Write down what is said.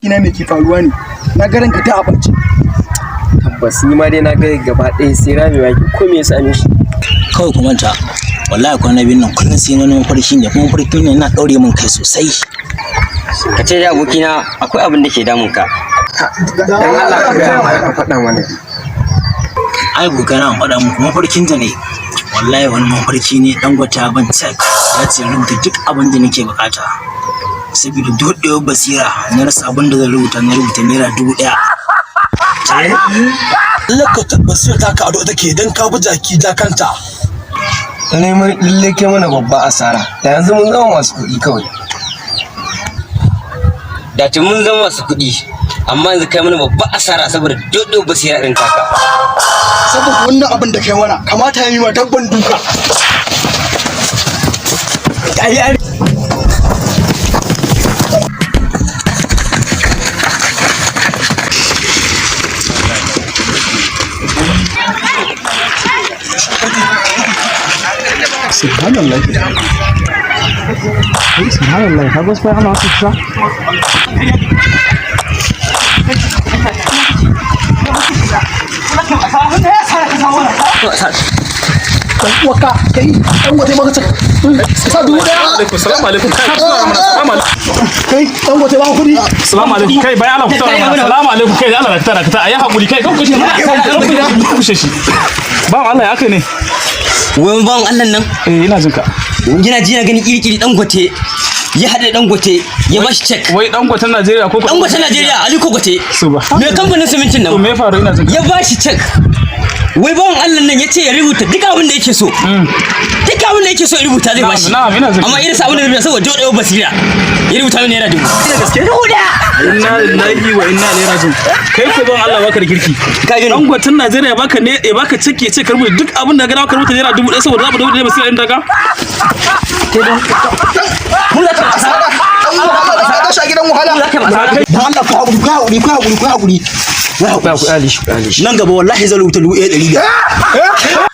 ina me ke faruwa ne? Na ga ranka ta abace. Tabbas ni ma dai na ga gaba ɗaya sai rami waki ko me ya same shi. Kawai ku manta wallahi kwana biyun nan kullum sai na nuna farshi ne kuma farkin nan yana daure min kai sosai. Ka ce da abokina akwai abin da ke damun ka. Dan Allah ka ga ka faɗa mana. Ai gogana an faɗa muku mafarkin ta ne. Wallahi wani mafarki ne Dangote ban check ya ce rubuta duk abin da nake bukata. Saboda dodewar basira na rasa abin da zan rubuta na rubuta naira 1000. Lakata basira ta ka ado take dan ka bi jaki jakanta. Neman lalle ke mana babba asara. Da yanzu mun zama masu kuɗi kawai. Da ce mun zama masu kuɗi amma yanzu kai mana babba asara saboda dodo basira ɗin kaka. Saboda wannan abin da kai mana kamata ya yi wa dabban duka. Subhanallah. Subhanallah, ka ga sai ana tsaka. Waka kai dan gote maka ta. Sa 1000. Assalamu alaikum. Assalamu alaikum. Kai dan gote ba kudi. Assalamu alaikum. Kai bai Allah ku tara. Assalamu alaikum. Kai Allah ka tara ka ta. Ayi hakuri kai kan kushe shi. Ba Allah ya kai ne. Wai ban Allah nan. Ina jin ka. Gina ji na gani kirkiri Dangote ya hada Dangote ya bashi check. Wai Dangote Najeriya ko Dangote Najeriya Aliko Gote. Subhanallah. Me kamfanin simintin nan? To me faru ina jin ka. Ya bashi check. Wai bawan Allah nan yace ya rubuta duk abin da yake so. Duk abin da yake so ya rubuta zai bashi. Na'am ina jin ka. Amma irin sabon da rubuta saboda dodo basira. Ya rubuta min naira 1000. Ina gaske. Inna lillahi wa inna ilaihi raji'un. Kai ko ban Allah baka da kirki. Dangoten Najeriya baka ne baka cike ya ce ka rubuta duk abin da ga ka rubuta naira 1000 saboda za mu dawo da basira din daga. Mun za ka asara. Allah ka gidan wahala. Dan Allah ku haƙuri. Ku Ali shi. Nan gaba wallahi zan rubuta 1100.